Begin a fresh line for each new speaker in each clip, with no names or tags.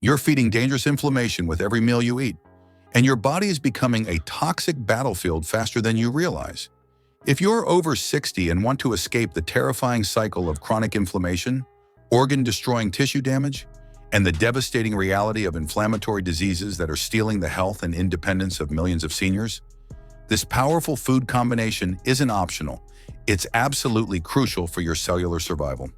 You're feeding dangerous inflammation with every meal you eat, and your body is becoming a toxic battlefield faster than you realize. If you're over 60 and want to escape the terrifying cycle of chronic inflammation, organ-destroying tissue damage, and the devastating reality of inflammatory diseases that are stealing the health and independence of millions of seniors, this powerful food combination isn't optional. It's absolutely crucial for your cellular survival.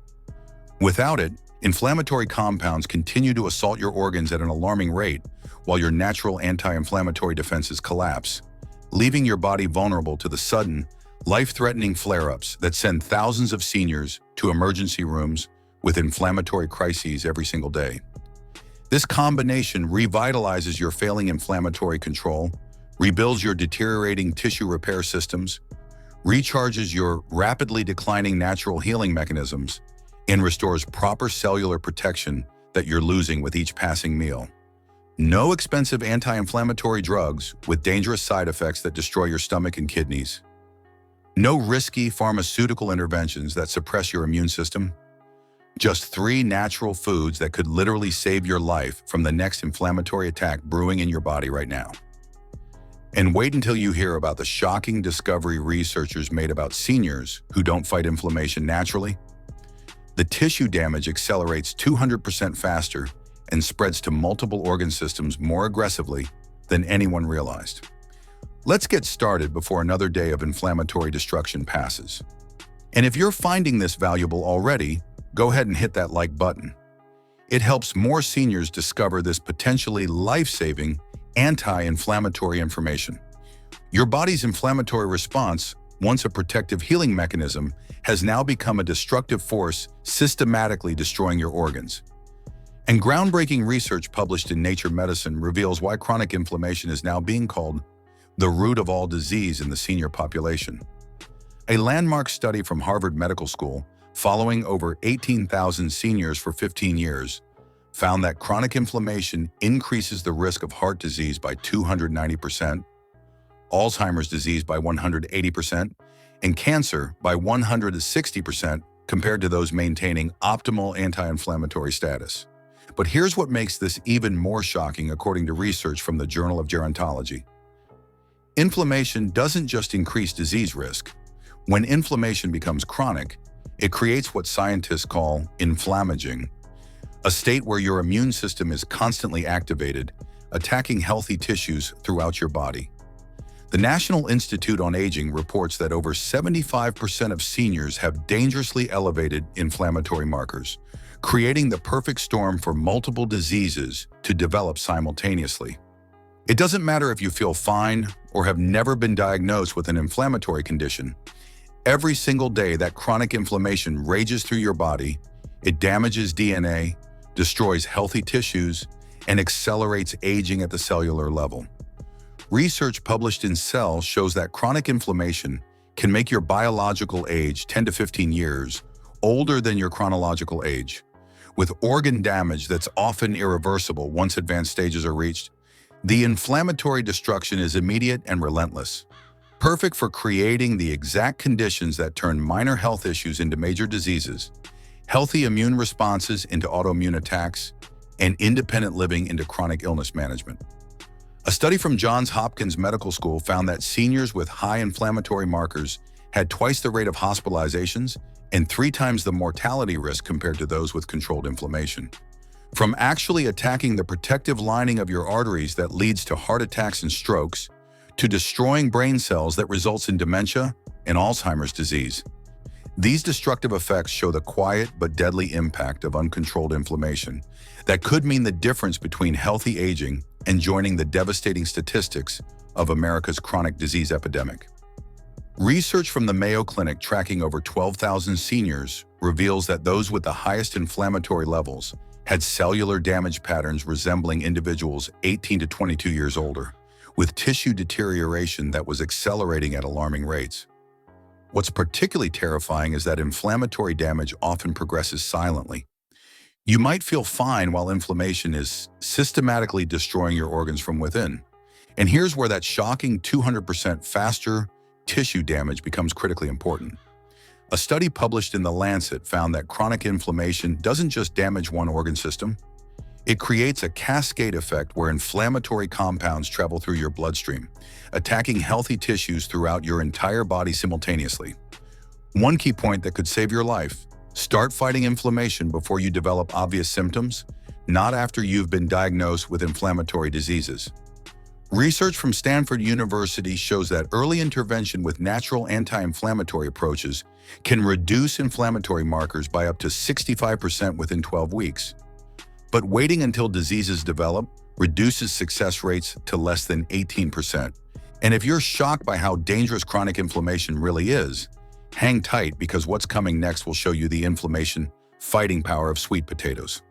Without it, inflammatory compounds continue to assault your organs at an alarming rate, while your natural anti-inflammatory defenses collapse, leaving your body vulnerable to the sudden, life-threatening flare-ups that send thousands of seniors to emergency rooms with inflammatory crises every single day. This combination revitalizes your failing inflammatory control, rebuilds your deteriorating tissue repair systems, recharges your rapidly declining natural healing mechanisms, and restores proper cellular protection that you're losing with each passing meal. No expensive anti-inflammatory drugs with dangerous side effects that destroy your stomach and kidneys. No risky pharmaceutical interventions that suppress your immune system. Just 3 natural foods that could literally save your life from the next inflammatory attack brewing in your body right now. And wait until you hear about the shocking discovery researchers made about seniors who don't fight inflammation naturally. The tissue damage accelerates 200% faster and spreads to multiple organ systems more aggressively than anyone realized. Let's get started before another day of inflammatory destruction passes. And if you're finding this valuable already, go ahead and hit that like button. It helps more seniors discover this potentially life-saving anti-inflammatory information. Your body's inflammatory response, once a protective healing mechanism, has now become a destructive force systematically destroying your organs. And groundbreaking research published in Nature Medicine reveals why chronic inflammation is now being called the root of all disease in the senior population. A landmark study from Harvard Medical School, following over 18,000 seniors for 15 years, found that chronic inflammation increases the risk of heart disease by 290%, Alzheimer's disease by 180%, and cancer by 160% compared to those maintaining optimal anti-inflammatory status. But here's what makes this even more shocking according to research from the Journal of Gerontology. Inflammation doesn't just increase disease risk. When inflammation becomes chronic, it creates what scientists call inflammaging, a state where your immune system is constantly activated, attacking healthy tissues throughout your body. The National Institute on Aging reports that over 75% of seniors have dangerously elevated inflammatory markers, creating the perfect storm for multiple diseases to develop simultaneously. It doesn't matter if you feel fine or have never been diagnosed with an inflammatory condition. Every single day that chronic inflammation rages through your body, it damages DNA, destroys healthy tissues, and accelerates aging at the cellular level. Research published in Cell shows that chronic inflammation can make your biological age 10 to 15 years older than your chronological age. With organ damage that's often irreversible once advanced stages are reached, the inflammatory destruction is immediate and relentless, perfect for creating the exact conditions that turn minor health issues into major diseases, healthy immune responses into autoimmune attacks, and independent living into chronic illness management. A study from Johns Hopkins Medical School found that seniors with high inflammatory markers had twice the rate of hospitalizations and 3 times the mortality risk compared to those with controlled inflammation. From actually attacking the protective lining of your arteries that leads to heart attacks and strokes, to destroying brain cells that results in dementia and Alzheimer's disease. These destructive effects show the quiet but deadly impact of uncontrolled inflammation that could mean the difference between healthy aging and joining the devastating statistics of America's chronic disease epidemic. Research from the Mayo Clinic tracking over 12,000 seniors reveals that those with the highest inflammatory levels had cellular damage patterns resembling individuals 18 to 22 years older, with tissue deterioration that was accelerating at alarming rates. What's particularly terrifying is that inflammatory damage often progresses silently. You might feel fine while inflammation is systematically destroying your organs from within. And here's where that shocking 200% faster tissue damage becomes critically important. A study published in The Lancet found that chronic inflammation doesn't just damage one organ system, It creates a cascade effect where inflammatory compounds travel through your bloodstream, attacking healthy tissues throughout your entire body simultaneously. One key point that could save your life: start fighting inflammation before you develop obvious symptoms, not after you've been diagnosed with inflammatory diseases. Research from Stanford University shows that early intervention with natural anti-inflammatory approaches can reduce inflammatory markers by up to 65% within 12 weeks. But waiting until diseases develop reduces success rates to less than 18%. And if you're shocked by how dangerous chronic inflammation really is, hang tight, because what's coming next will show you the inflammation-fighting power of sweet potatoes.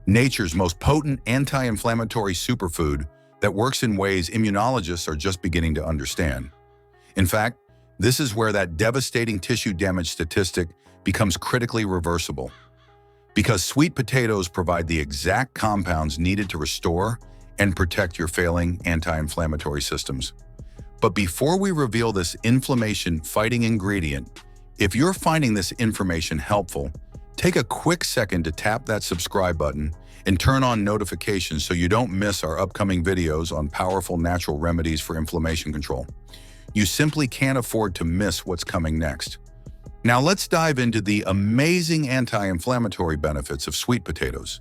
Nature's most potent anti-inflammatory superfood that works in ways immunologists are just beginning to understand. In fact, this is where that devastating tissue damage statistic becomes critically reversible. Because sweet potatoes provide the exact compounds needed to restore and protect your failing anti-inflammatory systems. But before we reveal this inflammation-fighting ingredient, if you're finding this information helpful, take a quick second to tap that subscribe button and turn on notifications so you don't miss our upcoming videos on powerful natural remedies for inflammation control. You simply can't afford to miss what's coming next. Now let's dive into the amazing anti-inflammatory benefits of sweet potatoes,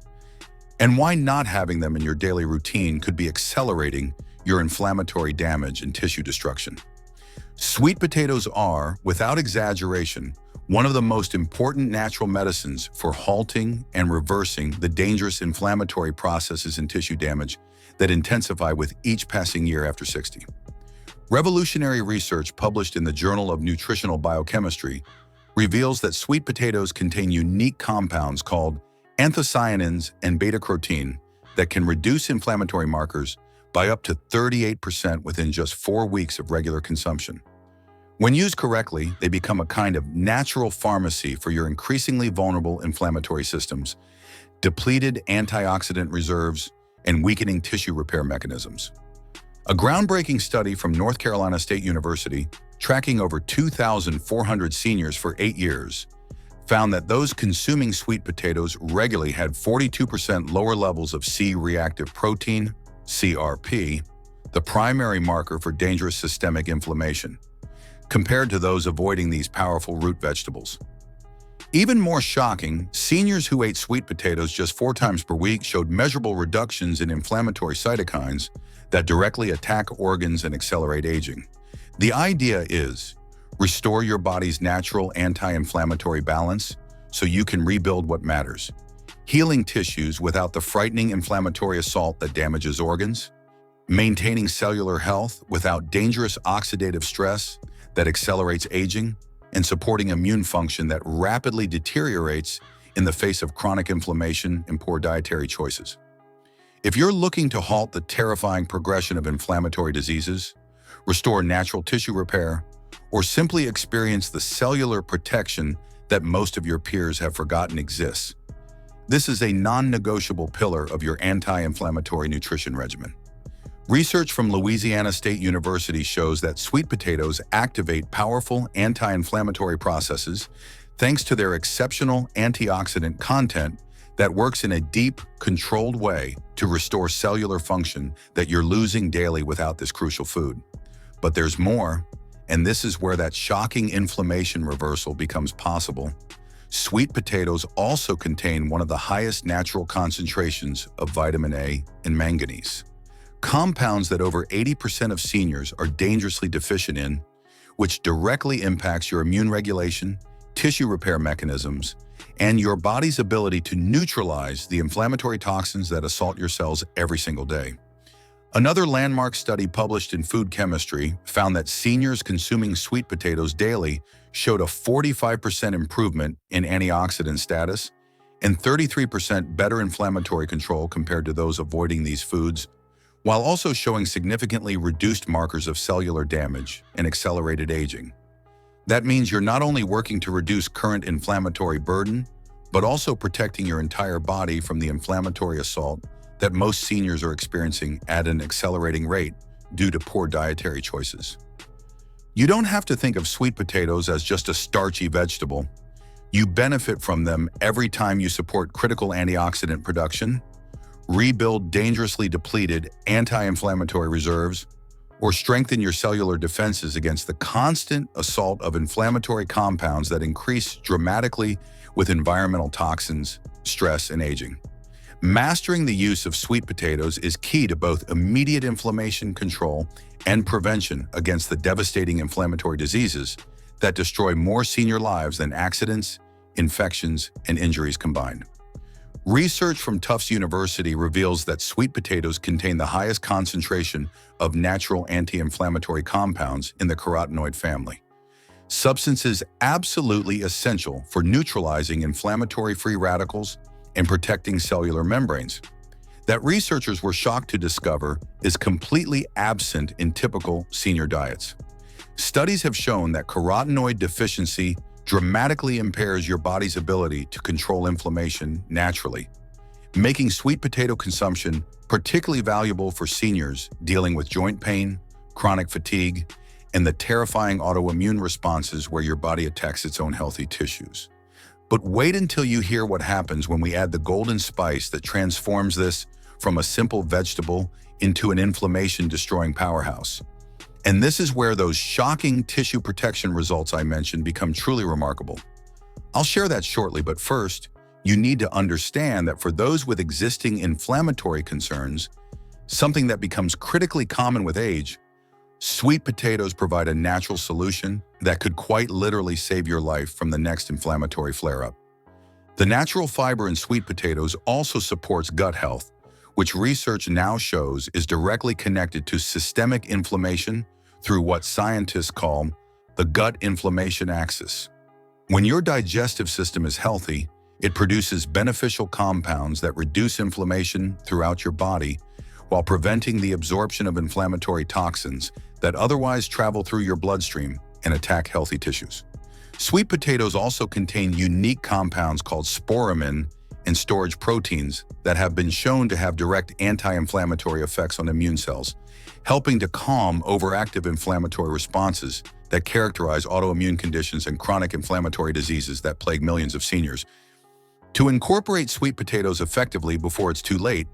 and why not having them in your daily routine could be accelerating your inflammatory damage and tissue destruction. Sweet potatoes are, without exaggeration, one of the most important natural medicines for halting and reversing the dangerous inflammatory processes in tissue damage that intensify with each passing year after 60. Revolutionary research published in the Journal of Nutritional Biochemistry reveals that sweet potatoes contain unique compounds called anthocyanins and beta-carotene that can reduce inflammatory markers by up to 38% within just 4 weeks of regular consumption. When used correctly, they become a kind of natural pharmacy for your increasingly vulnerable inflammatory systems, depleted antioxidant reserves, and weakening tissue repair mechanisms. A groundbreaking study from North Carolina State University, tracking over 2,400 seniors for 8 years, found that those consuming sweet potatoes regularly had 42% lower levels of C-reactive protein, CRP, the primary marker for dangerous systemic inflammation, compared to those avoiding these powerful root vegetables. Even more shocking, seniors who ate sweet potatoes just 4 times per week showed measurable reductions in inflammatory cytokines that directly attack organs and accelerate aging. The idea is, restore your body's natural anti-inflammatory balance so you can rebuild what matters, healing tissues without the frightening inflammatory assault that damages organs, maintaining cellular health without dangerous oxidative stress that accelerates aging, and supporting immune function that rapidly deteriorates in the face of chronic inflammation and poor dietary choices. If you're looking to halt the terrifying progression of inflammatory diseases, restore natural tissue repair, or simply experience the cellular protection that most of your peers have forgotten exists, this is a non-negotiable pillar of your anti-inflammatory nutrition regimen. Research from Louisiana State University shows that sweet potatoes activate powerful anti-inflammatory processes thanks to their exceptional antioxidant content that works in a deep, controlled way to restore cellular function that you're losing daily without this crucial food. But there's more, and this is where that shocking inflammation reversal becomes possible. Sweet potatoes also contain one of the highest natural concentrations of vitamin A and manganese, compounds that over 80% of seniors are dangerously deficient in, which directly impacts your immune regulation, tissue repair mechanisms, and your body's ability to neutralize the inflammatory toxins that assault your cells every single day. Another landmark study published in Food Chemistry found that seniors consuming sweet potatoes daily showed a 45% improvement in antioxidant status and 33% better inflammatory control compared to those avoiding these foods, while also showing significantly reduced markers of cellular damage and accelerated aging. That means you're not only working to reduce current inflammatory burden, but also protecting your entire body from the inflammatory assault that most seniors are experiencing at an accelerating rate due to poor dietary choices. You don't have to think of sweet potatoes as just a starchy vegetable. You benefit from them every time you support critical antioxidant production, rebuild dangerously depleted anti-inflammatory reserves, or strengthen your cellular defenses against the constant assault of inflammatory compounds that increase dramatically with environmental toxins, stress, and aging. Mastering the use of sweet potatoes is key to both immediate inflammation control and prevention against the devastating inflammatory diseases that destroy more senior lives than accidents, infections, and injuries combined. Research from Tufts University reveals that sweet potatoes contain the highest concentration of natural anti-inflammatory compounds in the carotenoid family, substances absolutely essential for neutralizing inflammatory free radicals and protecting cellular membranes, that researchers were shocked to discover is completely absent in typical senior diets. Studies have shown that carotenoid deficiency dramatically impairs your body's ability to control inflammation naturally, making sweet potato consumption particularly valuable for seniors dealing with joint pain, chronic fatigue, and the terrifying autoimmune responses where your body attacks its own healthy tissues. But wait until you hear what happens when we add the golden spice that transforms this from a simple vegetable into an inflammation-destroying powerhouse. And this is where those shocking tissue protection results I mentioned become truly remarkable. I'll share that shortly, but first, you need to understand that for those with existing inflammatory concerns, something that becomes critically common with age, sweet potatoes provide a natural solution that could quite literally save your life from the next inflammatory flare-up. The natural fiber in sweet potatoes also supports gut health, which research now shows is directly connected to systemic inflammation through what scientists call the gut inflammation axis. When your digestive system is healthy, it produces beneficial compounds that reduce inflammation throughout your body while preventing the absorption of inflammatory toxins that otherwise travel through your bloodstream and attack healthy tissues. Sweet potatoes also contain unique compounds called sporamin and storage proteins that have been shown to have direct anti-inflammatory effects on immune cells, helping to calm overactive inflammatory responses that characterize autoimmune conditions and chronic inflammatory diseases that plague millions of seniors. To incorporate sweet potatoes effectively before it's too late,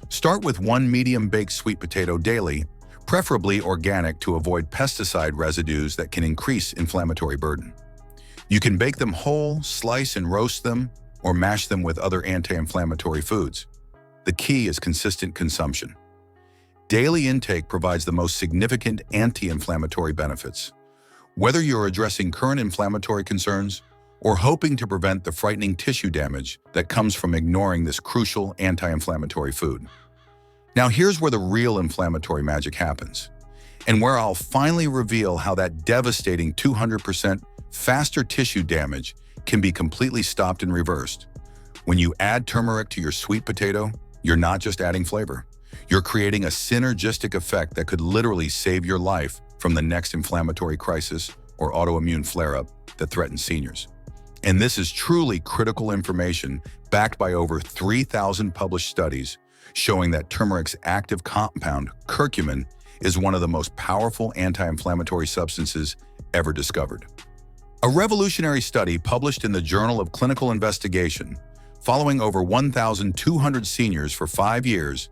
start with one medium-baked sweet potato daily, preferably organic to avoid pesticide residues that can increase inflammatory burden. You can bake them whole, slice and roast them, or mash them with other anti-inflammatory foods. The key is consistent consumption. Daily intake provides the most significant anti-inflammatory benefits. Whether you're addressing current inflammatory concerns or hoping to prevent the frightening tissue damage that comes from ignoring this crucial anti-inflammatory food. Now here's where the real inflammatory magic happens, and where I'll finally reveal how that devastating 200% faster tissue damage can be completely stopped and reversed. When you add turmeric to your sweet potato, you're not just adding flavor. You're creating a synergistic effect that could literally save your life from the next inflammatory crisis or autoimmune flare-up that threatens seniors. And this is truly critical information backed by over 3,000 published studies showing that turmeric's active compound, curcumin, is one of the most powerful anti-inflammatory substances ever discovered. A revolutionary study published in the Journal of Clinical Investigation, following over 1,200 seniors for 5 years,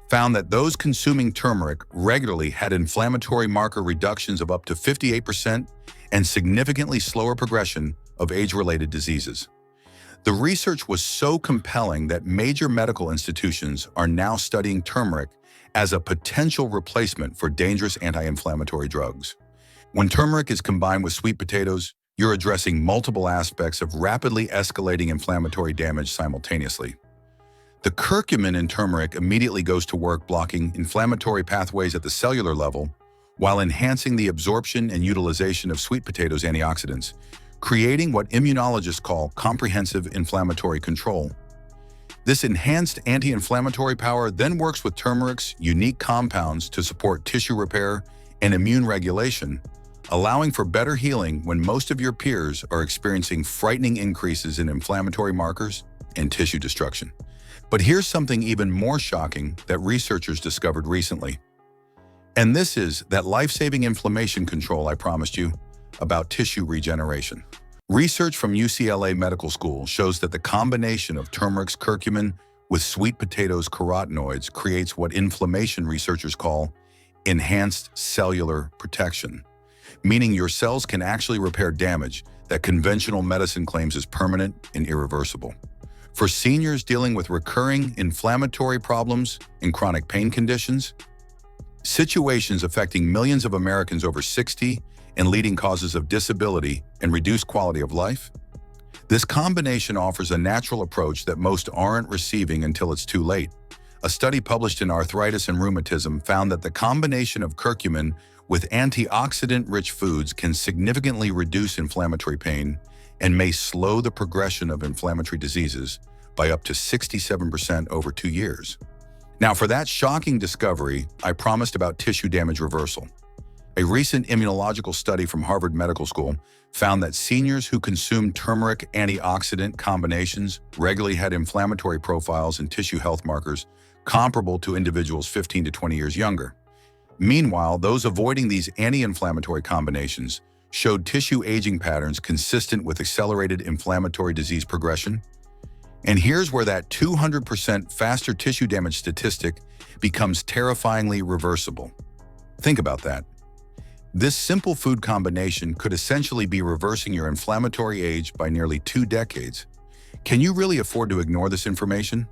found that those consuming turmeric regularly had inflammatory marker reductions of up to 58% and significantly slower progression of age-related diseases. The research was so compelling that major medical institutions are now studying turmeric as a potential replacement for dangerous anti-inflammatory drugs. When turmeric is combined with sweet potatoes, you're addressing multiple aspects of rapidly escalating inflammatory damage simultaneously. The curcumin in turmeric immediately goes to work blocking inflammatory pathways at the cellular level while enhancing the absorption and utilization of sweet potatoes' antioxidants, creating what immunologists call comprehensive inflammatory control. This enhanced anti-inflammatory power then works with turmeric's unique compounds to support tissue repair and immune regulation, allowing for better healing when most of your peers are experiencing frightening increases in inflammatory markers and tissue destruction. But here's something even more shocking that researchers discovered recently. And this is that life-saving inflammation control I promised you about tissue regeneration. Research from UCLA Medical School shows that the combination of turmeric's curcumin with sweet potatoes carotenoids creates what inflammation researchers call enhanced cellular protection, meaning your cells can actually repair damage that conventional medicine claims is permanent and irreversible. For seniors dealing with recurring inflammatory problems and chronic pain conditions, situations affecting millions of Americans over 60 and leading causes of disability and reduced quality of life, this combination offers a natural approach that most aren't receiving until it's too late. A study published in Arthritis and Rheumatism found that the combination of curcumin with antioxidant-rich foods can significantly reduce inflammatory pain and may slow the progression of inflammatory diseases by up to 67% over 2 years. Now, for that shocking discovery, I promised about tissue damage reversal. A recent immunological study from Harvard Medical School found that seniors who consumed turmeric antioxidant combinations regularly had inflammatory profiles and tissue health markers comparable to individuals 15 to 20 years younger. Meanwhile, those avoiding these anti-inflammatory combinations showed tissue aging patterns consistent with accelerated inflammatory disease progression. And here's where that 200% faster tissue damage statistic becomes terrifyingly reversible. Think about that. This simple food combination could essentially be reversing your inflammatory age by nearly 2 decades. Can you really afford to ignore this information?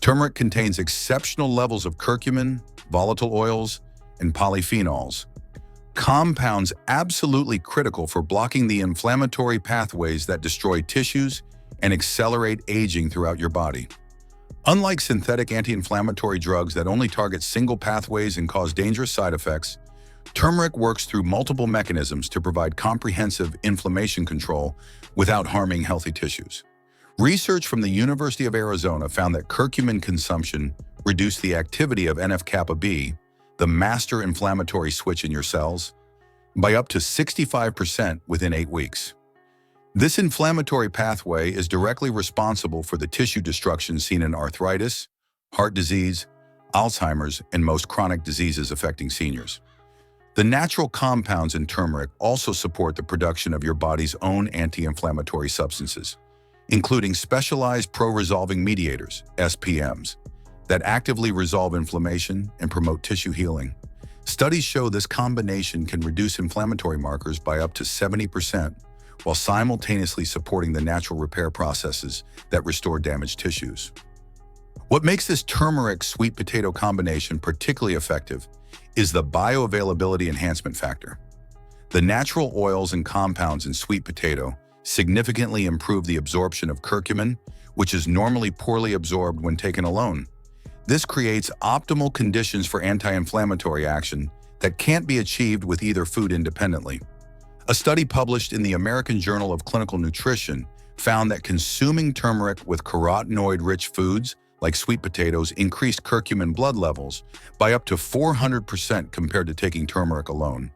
Turmeric contains exceptional levels of curcumin, volatile oils, and polyphenols, compounds absolutely critical for blocking the inflammatory pathways that destroy tissues and accelerate aging throughout your body. Unlike synthetic anti-inflammatory drugs that only target single pathways and cause dangerous side effects, turmeric works through multiple mechanisms to provide comprehensive inflammation control without harming healthy tissues. Research from the University of Arizona found that curcumin consumption reduced the activity of NF-kappa B, the master inflammatory switch in your cells, by up to 65% within 8 weeks. This inflammatory pathway is directly responsible for the tissue destruction seen in arthritis, heart disease, Alzheimer's, and most chronic diseases affecting seniors. The natural compounds in turmeric also support the production of your body's own anti-inflammatory substances, including specialized pro-resolving mediators, SPMs, that actively resolve inflammation and promote tissue healing. Studies show this combination can reduce inflammatory markers by up to 70%, while simultaneously supporting the natural repair processes that restore damaged tissues. What makes this turmeric sweet potato combination particularly effective is the bioavailability enhancement factor. The natural oils and compounds in sweet potato significantly improve the absorption of curcumin, which is normally poorly absorbed when taken alone. This creates optimal conditions for anti-inflammatory action that can't be achieved with either food independently. A study published in the American Journal of Clinical Nutrition found that consuming turmeric with carotenoid-rich foods like sweet potatoes increased curcumin blood levels by up to 400% compared to taking turmeric alone,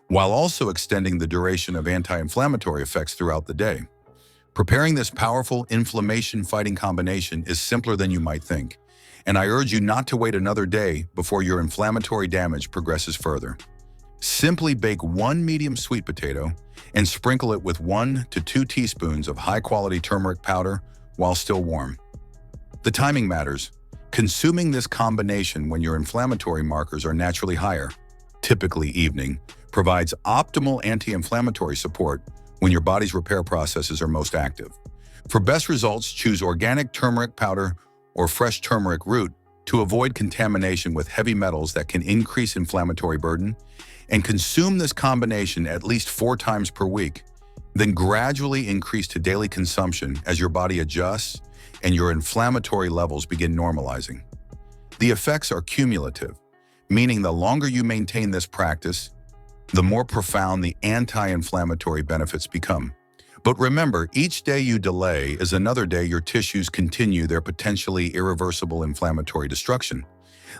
while also extending the duration of anti-inflammatory effects throughout the day. Preparing this powerful inflammation-fighting combination is simpler than you might think, and I urge you not to wait another day before your inflammatory damage progresses further. Simply bake 1 medium sweet potato and sprinkle it with 1 to 2 teaspoons of high-quality turmeric powder while still warm. The timing matters. Consuming this combination when your inflammatory markers are naturally higher, typically evening, provides optimal anti-inflammatory support when your body's repair processes are most active. For best results, choose organic turmeric powder or fresh turmeric root to avoid contamination with heavy metals that can increase inflammatory burden, and consume this combination at least 4 times per week. Then gradually increase to daily consumption as your body adjusts and your inflammatory levels begin normalizing. The effects are cumulative, meaning the longer you maintain this practice, the more profound the anti-inflammatory benefits become. But remember, each day you delay is another day your tissues continue their potentially irreversible inflammatory destruction,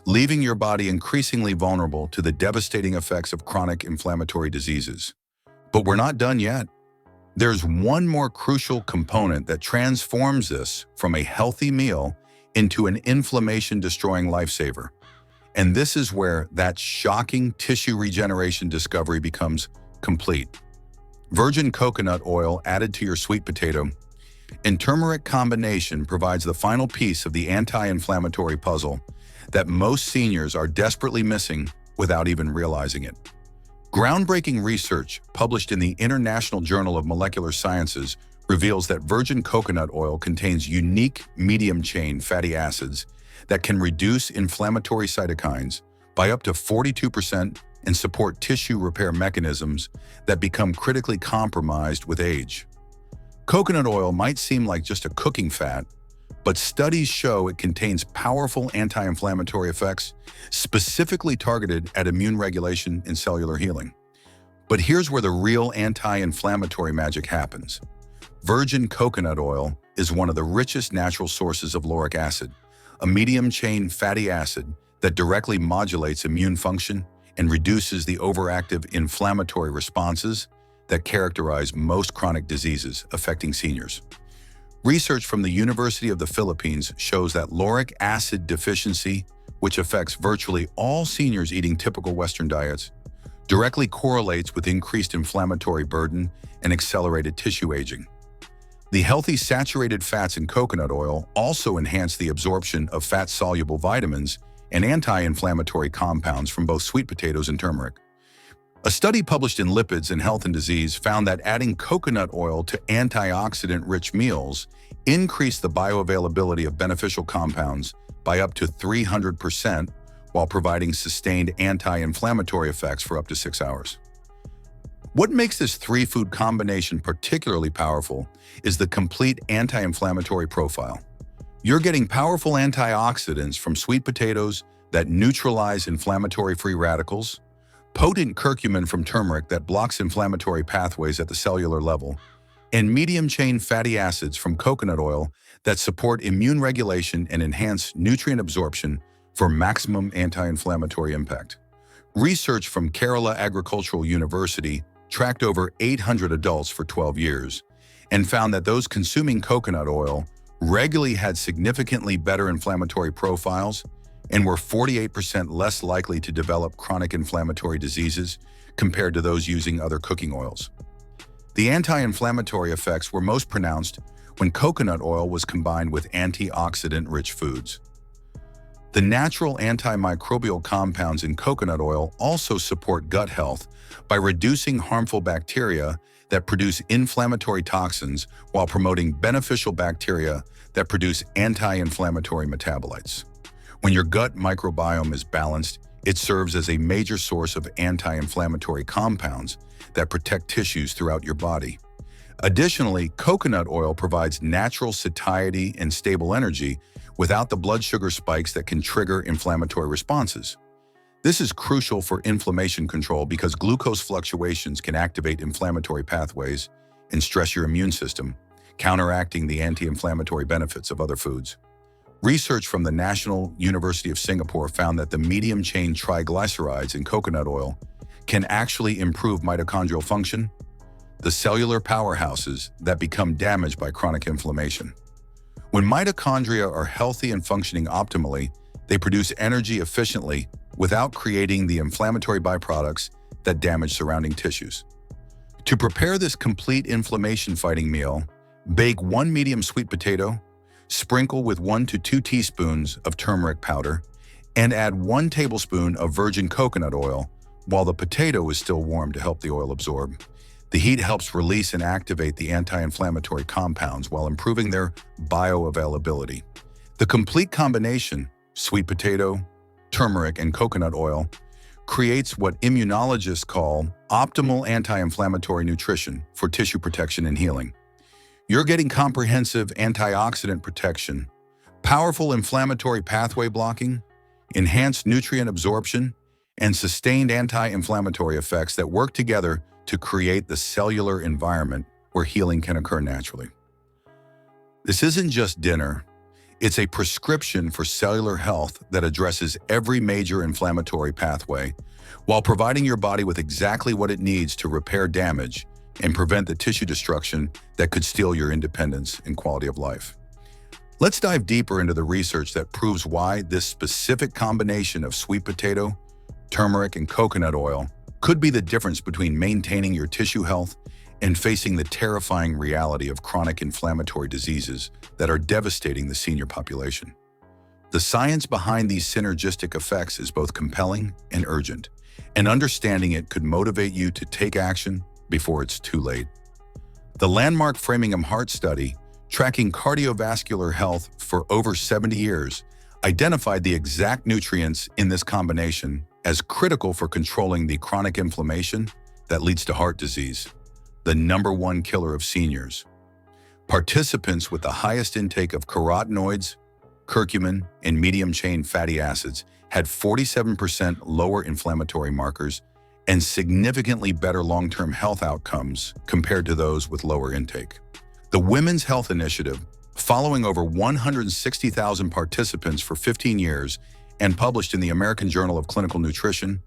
leaving your body increasingly vulnerable to the devastating effects of chronic inflammatory diseases. But we're not done yet. There's one more crucial component that transforms this from a healthy meal into an inflammation-destroying lifesaver. And this is where that shocking tissue regeneration discovery becomes complete. Virgin coconut oil added to your sweet potato And turmeric combination provides the final piece of the anti-inflammatory puzzle that most seniors are desperately missing without even realizing it. Groundbreaking research published in the International Journal of Molecular Sciences reveals that virgin coconut oil contains unique medium-chain fatty acids that can reduce inflammatory cytokines by up to 42% and support tissue repair mechanisms that become critically compromised with age. Coconut oil might seem like just a cooking fat, but studies show it contains powerful anti-inflammatory effects specifically targeted at immune regulation and cellular healing. But here's where the real anti-inflammatory magic happens. Virgin coconut oil is one of the richest natural sources of lauric acid, a medium-chain fatty acid that directly modulates immune function and reduces the overactive inflammatory responses that characterize most chronic diseases affecting seniors. Research from the University of the Philippines shows that lauric acid deficiency, which affects virtually all seniors eating typical Western diets, directly correlates with increased inflammatory burden and accelerated tissue aging. The healthy saturated fats in coconut oil also enhance the absorption of fat-soluble vitamins and anti-inflammatory compounds from both sweet potatoes and turmeric. A study published in Lipids in Health and Disease found that adding coconut oil to antioxidant-rich meals increased the bioavailability of beneficial compounds by up to 300% while providing sustained anti-inflammatory effects for up to 6 hours. What makes this three-food combination particularly powerful is the complete anti-inflammatory profile. You're getting powerful antioxidants from sweet potatoes that neutralize inflammatory free radicals, potent curcumin from turmeric that blocks inflammatory pathways at the cellular level, and medium-chain fatty acids from coconut oil that support immune regulation and enhance nutrient absorption for maximum anti-inflammatory impact. Research from Kerala Agricultural University tracked over 800 adults for 12 years and found that those consuming coconut oil regularly had significantly better inflammatory profiles and were 48% less likely to develop chronic inflammatory diseases compared to those using other cooking oils. The anti-inflammatory effects were most pronounced when coconut oil was combined with antioxidant-rich foods. The natural antimicrobial compounds in coconut oil also support gut health by reducing harmful bacteria that produce inflammatory toxins while promoting beneficial bacteria that produce anti-inflammatory metabolites. When your gut microbiome is balanced, it serves as a major source of anti-inflammatory compounds that protect tissues throughout your body. Additionally, coconut oil provides natural satiety and stable energy without the blood sugar spikes that can trigger inflammatory responses. This is crucial for inflammation control because glucose fluctuations can activate inflammatory pathways and stress your immune system, counteracting the anti-inflammatory benefits of other foods. Research from the National University of Singapore found that the medium-chain triglycerides in coconut oil can actually improve mitochondrial function, the cellular powerhouses that become damaged by chronic inflammation. When mitochondria are healthy and functioning optimally, they produce energy efficiently without creating the inflammatory byproducts that damage surrounding tissues. To prepare this complete inflammation-fighting meal, bake 1 medium sweet potato, sprinkle with 1 to 2 teaspoons of turmeric powder, and add 1 tablespoon of virgin coconut oil while the potato is still warm to help the oil absorb. The heat helps release and activate the anti-inflammatory compounds while improving their bioavailability. The complete combination, sweet potato, turmeric, and coconut oil, creates what immunologists call optimal anti-inflammatory nutrition for tissue protection and healing. You're getting comprehensive antioxidant protection, powerful inflammatory pathway blocking, enhanced nutrient absorption, and sustained anti-inflammatory effects that work together to create the cellular environment where healing can occur naturally. This isn't just dinner. It's a prescription for cellular health that addresses every major inflammatory pathway while providing your body with exactly what it needs to repair damage and prevent the tissue destruction that could steal your independence and quality of life. Let's dive deeper into the research that proves why this specific combination of sweet potato, turmeric, and coconut oil could be the difference between maintaining your tissue health and facing the terrifying reality of chronic inflammatory diseases that are devastating the senior population. The science behind these synergistic effects is both compelling and urgent, and understanding it could motivate you to take action before it's too late. The landmark Framingham Heart Study, tracking cardiovascular health for over 70 years, identified the exact nutrients in this combination as critical for controlling the chronic inflammation that leads to heart disease, the #1 killer of seniors. Participants with the highest intake of carotenoids, curcumin, and medium-chain fatty acids had 47% lower inflammatory markers and significantly better long-term health outcomes compared to those with lower intake. The Women's Health Initiative, following over 160,000 participants for 15 years and published in the American Journal of Clinical Nutrition,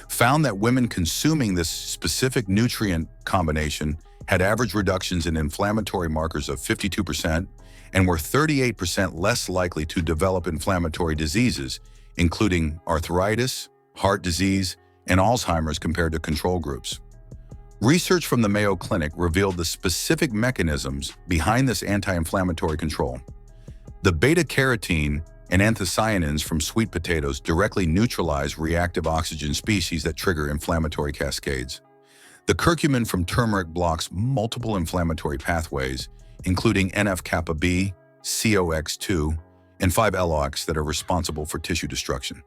found that women consuming this specific nutrient combination had average reductions in inflammatory markers of 52% and were 38% less likely to develop inflammatory diseases, including arthritis, heart disease, and Alzheimer's compared to control groups. Research from the Mayo Clinic revealed the specific mechanisms behind this anti-inflammatory control. The beta-carotene and anthocyanins from sweet potatoes directly neutralize reactive oxygen species that trigger inflammatory cascades. The curcumin from turmeric blocks multiple inflammatory pathways, including NF-kappa B, COX2, and 5-LOX that are responsible for tissue destruction.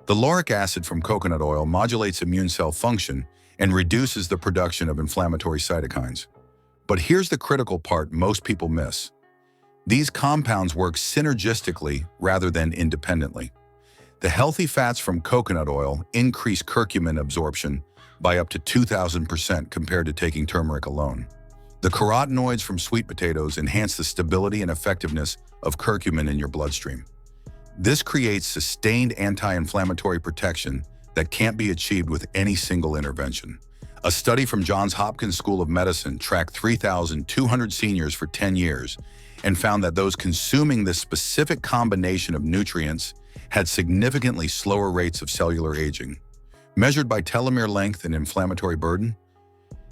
The lauric acid from coconut oil modulates immune cell function and reduces the production of inflammatory cytokines. But here's the critical part most people miss. These compounds work synergistically rather than independently. The healthy fats from coconut oil increase curcumin absorption by up to 2,000% compared to taking turmeric alone. The carotenoids from sweet potatoes enhance the stability and effectiveness of curcumin in your bloodstream. This creates sustained anti-inflammatory protection that can't be achieved with any single intervention. A study from Johns Hopkins School of Medicine tracked 3,200 seniors for 10 years and found that those consuming this specific combination of nutrients had significantly slower rates of cellular aging, measured by telomere length and inflammatory burden,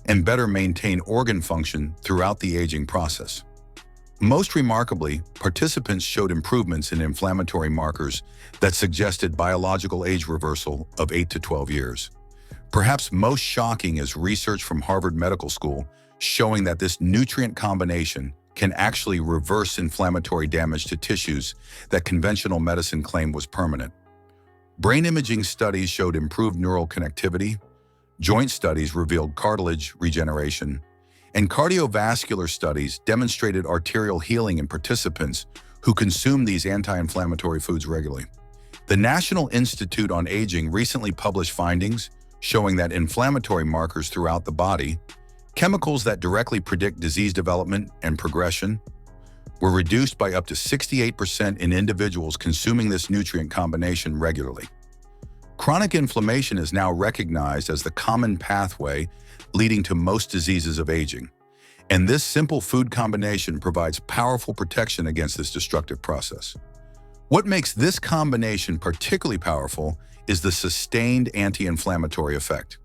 and better maintain organ function throughout the aging process. Most remarkably, participants showed improvements in inflammatory markers that suggested biological age reversal of 8 to 12 years. Perhaps most shocking is research from Harvard Medical School showing that this nutrient combination can actually reverse inflammatory damage to tissues that conventional medicine claimed was permanent. Brain imaging studies showed improved neural connectivity, joint studies revealed cartilage regeneration, and cardiovascular studies demonstrated arterial healing in participants who consume these anti-inflammatory foods regularly. The National Institute on Aging recently published findings showing that inflammatory markers throughout the body, chemicals that directly predict disease development and progression, were reduced by up to 68% in individuals consuming this nutrient combination regularly. Chronic inflammation is now recognized as the common pathway leading to most diseases of aging, and this simple food combination provides powerful protection against this destructive process. What makes this combination particularly powerful is the sustained anti-inflammatory effect.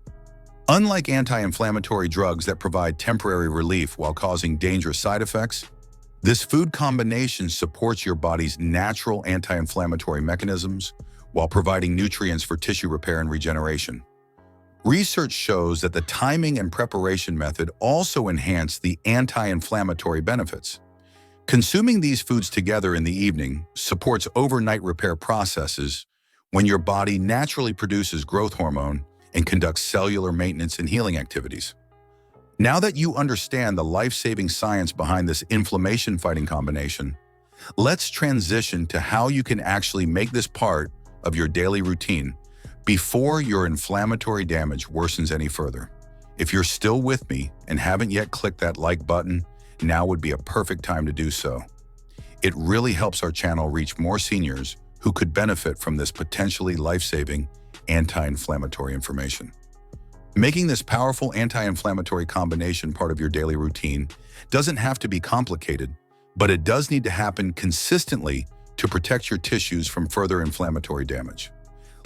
Unlike anti-inflammatory drugs that provide temporary relief while causing dangerous side effects, this food combination supports your body's natural anti-inflammatory mechanisms while providing nutrients for tissue repair and regeneration. Research shows that the timing and preparation method also enhance the anti-inflammatory benefits. Consuming these foods together in the evening supports overnight repair processes when your body naturally produces growth hormone and conducts cellular maintenance and healing activities. Now that you understand the life-saving science behind this inflammation-fighting combination, let's transition to how you can actually make this part of your daily routine before your inflammatory damage worsens any further. If you're still with me and haven't yet clicked that like button, now would be a perfect time to do so. It really helps our channel reach more seniors who could benefit from this potentially life-saving anti-inflammatory information. Making this powerful anti-inflammatory combination part of your daily routine doesn't have to be complicated, but it does need to happen consistently to protect your tissues from further inflammatory damage.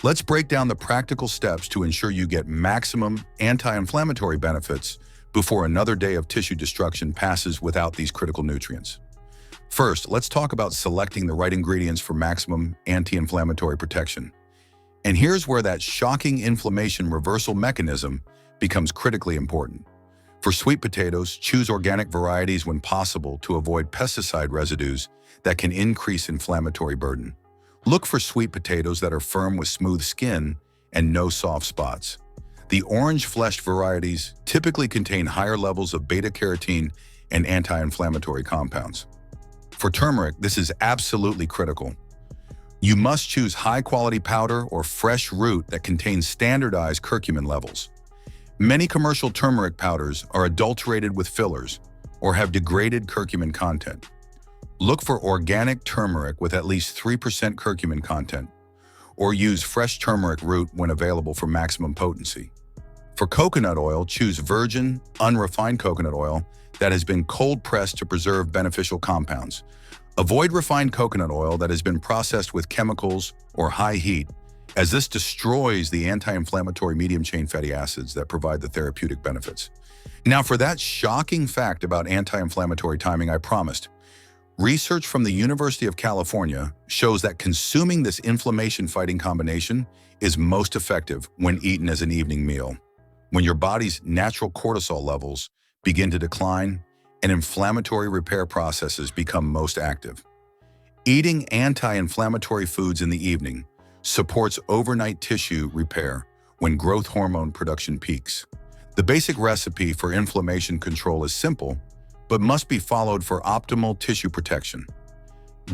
Let's break down the practical steps to ensure you get maximum anti-inflammatory benefits before another day of tissue destruction passes without these critical nutrients. First, let's talk about selecting the right ingredients for maximum anti-inflammatory protection. And here's where that shocking inflammation reversal mechanism becomes critically important. For sweet potatoes, choose organic varieties when possible to avoid pesticide residues that can increase inflammatory burden. Look for sweet potatoes that are firm with smooth skin and no soft spots. The orange-fleshed varieties typically contain higher levels of beta-carotene and anti-inflammatory compounds. For turmeric, this is absolutely critical. You must choose high-quality powder or fresh root that contains standardized curcumin levels. Many commercial turmeric powders are adulterated with fillers or have degraded curcumin content. Look for organic turmeric with at least 3% curcumin content, or use fresh turmeric root when available for maximum potency. For coconut oil, choose virgin, unrefined coconut oil that has been cold-pressed to preserve beneficial compounds. Avoid refined coconut oil that has been processed with chemicals or high heat, as this destroys the anti-inflammatory medium-chain fatty acids that provide the therapeutic benefits. Now, for that shocking fact about anti-inflammatory timing I promised, research from the University of California shows that consuming this inflammation-fighting combination is most effective when eaten as an evening meal, when your body's natural cortisol levels begin to decline and inflammatory repair processes become most active. Eating anti-inflammatory foods in the evening supports overnight tissue repair when growth hormone production peaks. The basic recipe for inflammation control is simple, but must be followed for optimal tissue protection.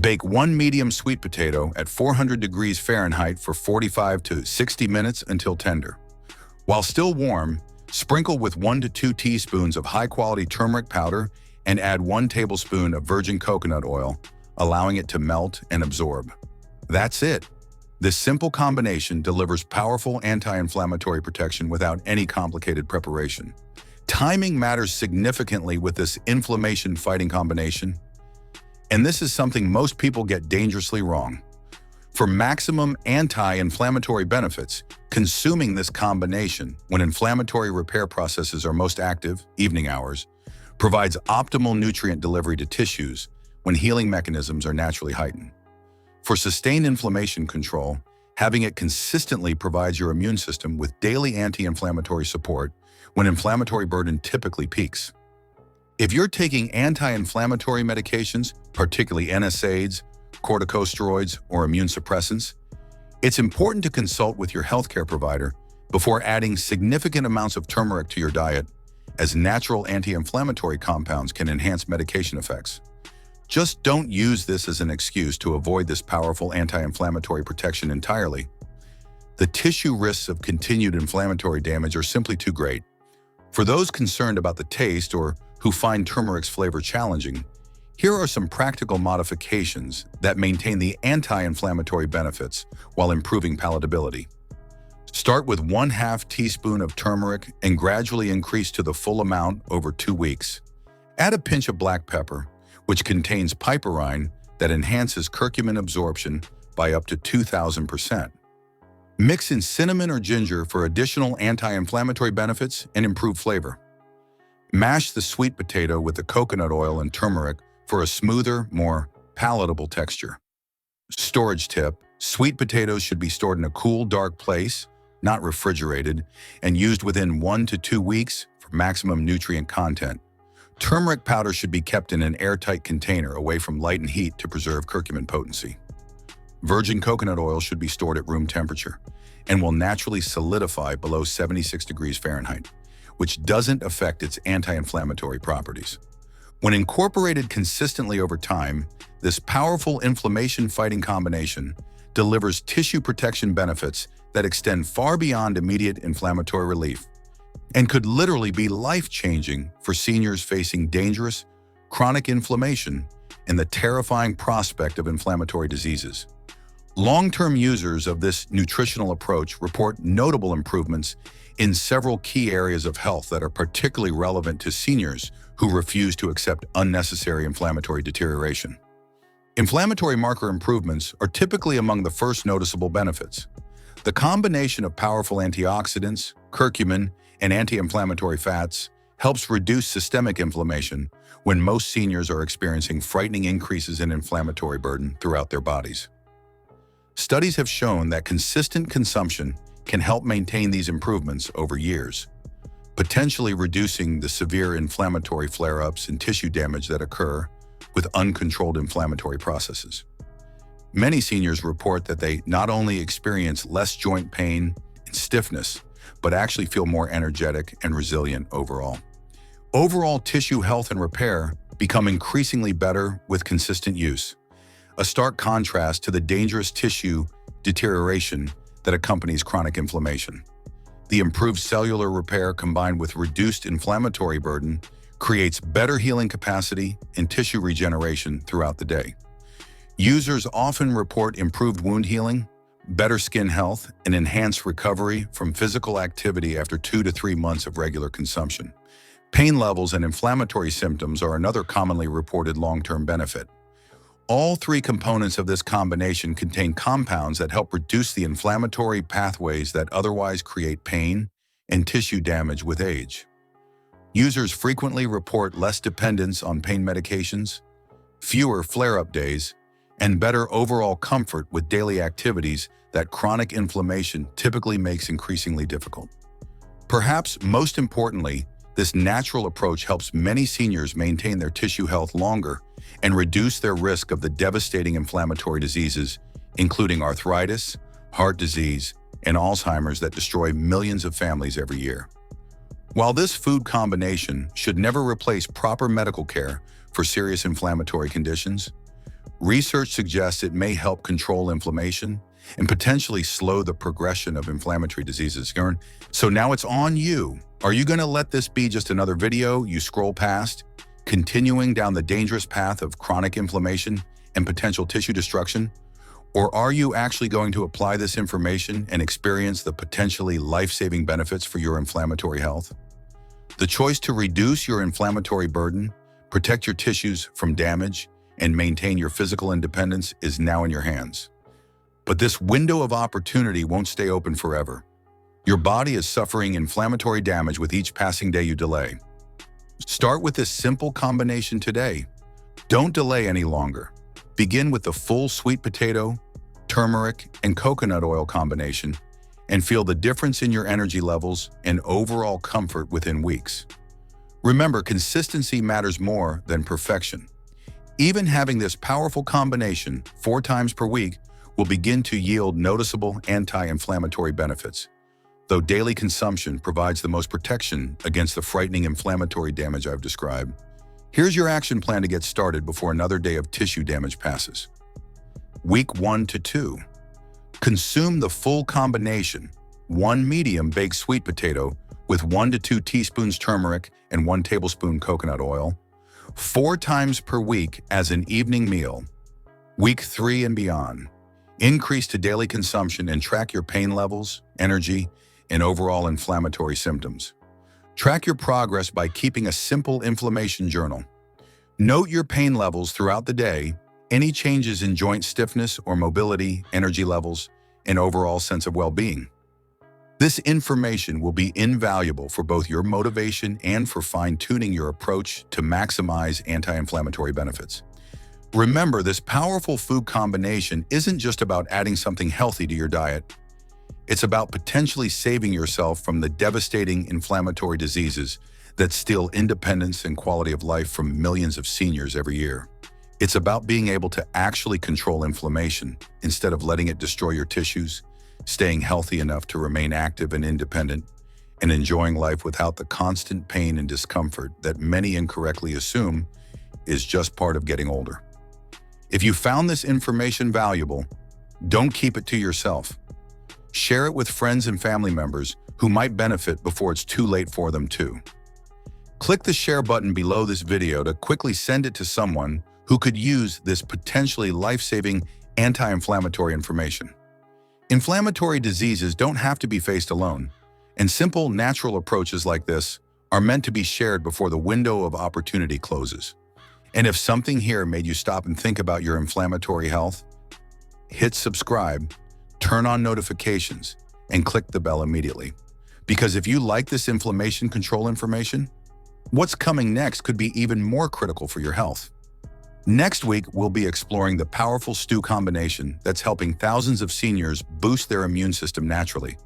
Bake one medium sweet potato at 400 degrees Fahrenheit for 45 to 60 minutes until tender. While still warm, sprinkle with 1 to 2 teaspoons of high-quality turmeric powder and add 1 tablespoon of virgin coconut oil, allowing it to melt and absorb. That's it. This simple combination delivers powerful anti-inflammatory protection without any complicated preparation. Timing matters significantly with this inflammation-fighting combination, and this is something most people get dangerously wrong. For maximum anti-inflammatory benefits, consuming this combination when inflammatory repair processes are most active, evening hours, provides optimal nutrient delivery to tissues when healing mechanisms are naturally heightened. For sustained inflammation control, having it consistently provides your immune system with daily anti-inflammatory support when inflammatory burden typically peaks. If you're taking anti-inflammatory medications, particularly NSAIDs, corticosteroids, or immune suppressants, it's important to consult with your healthcare provider before adding significant amounts of turmeric to your diet, as natural anti-inflammatory compounds can enhance medication effects. Just don't use this as an excuse to avoid this powerful anti-inflammatory protection entirely. The tissue risks of continued inflammatory damage are simply too great. For those concerned about the taste or who find turmeric's flavor challenging, here are some practical modifications that maintain the anti-inflammatory benefits while improving palatability. Start with 1/2 teaspoon of turmeric and gradually increase to the full amount over 2 weeks. Add a pinch of black pepper, which contains piperine that enhances curcumin absorption by up to 2,000%. Mix in cinnamon or ginger for additional anti-inflammatory benefits and improved flavor. Mash the sweet potato with the coconut oil and turmeric for a smoother, more palatable texture. Storage tip: sweet potatoes should be stored in a cool, dark place, not refrigerated, and used within 1 to 2 weeks for maximum nutrient content. Turmeric powder should be kept in an airtight container away from light and heat to preserve curcumin potency. Virgin coconut oil should be stored at room temperature and will naturally solidify below 76 degrees Fahrenheit, which doesn't affect its anti-inflammatory properties. When incorporated consistently over time, this powerful inflammation-fighting combination delivers tissue protection benefits that extend far beyond immediate inflammatory relief and could literally be life-changing for seniors facing dangerous, chronic inflammation and the terrifying prospect of inflammatory diseases. Long-term users of this nutritional approach report notable improvements in several key areas of health that are particularly relevant to seniors who refuse to accept unnecessary inflammatory deterioration. Inflammatory marker improvements are typically among the first noticeable benefits. The combination of powerful antioxidants, curcumin, and anti-inflammatory fats helps reduce systemic inflammation when most seniors are experiencing frightening increases in inflammatory burden throughout their bodies. Studies have shown that consistent consumption can help maintain these improvements over years, potentially reducing the severe inflammatory flare-ups and tissue damage that occur with uncontrolled inflammatory processes. Many seniors report that they not only experience less joint pain and stiffness, but actually feel more energetic and resilient overall. Overall tissue health and repair become increasingly better with consistent use, a stark contrast to the dangerous tissue deterioration that accompanies chronic inflammation. The improved cellular repair combined with reduced inflammatory burden creates better healing capacity and tissue regeneration throughout the day. Users often report improved wound healing, better skin health, and enhanced recovery from physical activity after 2 to 3 months of regular consumption. Pain levels and inflammatory symptoms are another commonly reported long-term benefit. All three components of this combination contain compounds that help reduce the inflammatory pathways that otherwise create pain and tissue damage with age. Users frequently report less dependence on pain medications, fewer flare-up days, and better overall comfort with daily activities that chronic inflammation typically makes increasingly difficult. Perhaps most importantly, this natural approach helps many seniors maintain their tissue health longer and reduce their risk of the devastating inflammatory diseases, including arthritis, heart disease, and Alzheimer's that destroy millions of families every year. While this food combination should never replace proper medical care for serious inflammatory conditions, research suggests it may help control inflammation and potentially slow the progression of inflammatory diseases. So now it's on you. Are you going to let this be just another video you scroll past, continuing down the dangerous path of chronic inflammation and potential tissue destruction? Or are you actually going to apply this information and experience the potentially life-saving benefits for your inflammatory health? The choice to reduce your inflammatory burden, protect your tissues from damage, and maintain your physical independence is now in your hands. But this window of opportunity won't stay open forever. Your body is suffering inflammatory damage with each passing day you delay. Start with this simple combination today. Don't delay any longer. Begin with the full sweet potato, turmeric, and coconut oil combination and feel the difference in your energy levels and overall comfort within weeks. Remember, consistency matters more than perfection. Even having this powerful combination 4 times per week will begin to yield noticeable anti-inflammatory benefits, though daily consumption provides the most protection against the frightening inflammatory damage I've described. Here's your action plan to get started before another day of tissue damage passes. Week 1 to 2. Consume the full combination, 1 medium baked sweet potato with 1 to 2 teaspoons turmeric and 1 tablespoon coconut oil, 4 times per week as an evening meal. Week 3 and beyond. Increase to daily consumption and track your pain levels, energy, and overall inflammatory symptoms. Track your progress by keeping a simple inflammation journal. Note your pain levels throughout the day, any changes in joint stiffness or mobility, energy levels, and overall sense of well-being. This information will be invaluable for both your motivation and for fine-tuning your approach to maximize anti-inflammatory benefits. Remember, this powerful food combination isn't just about adding something healthy to your diet. It's about potentially saving yourself from the devastating inflammatory diseases that steal independence and quality of life from millions of seniors every year. It's about being able to actually control inflammation instead of letting it destroy your tissues, staying healthy enough to remain active and independent, and enjoying life without the constant pain and discomfort that many incorrectly assume is just part of getting older. If you found this information valuable, don't keep it to yourself. Share it with friends and family members who might benefit before it's too late for them too. Click the share button below this video to quickly send it to someone who could use this potentially life-saving anti-inflammatory information. Inflammatory diseases don't have to be faced alone, and simple, natural approaches like this are meant to be shared before the window of opportunity closes. And if something here made you stop and think about your inflammatory health, hit subscribe, turn on notifications, and click the bell immediately. Because if you like this inflammation control information, What's coming next could be even more critical for your health. Next week, we'll be exploring the powerful stew combination that's helping thousands of seniors boost their immune system naturally,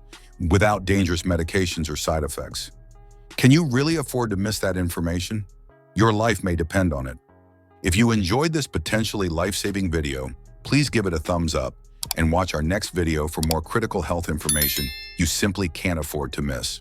without dangerous medications or side effects. Can you really afford to miss that information? Your life may depend on it. If you enjoyed this potentially life-saving video, please give it a thumbs up and watch our next video for more critical health information you simply can't afford to miss.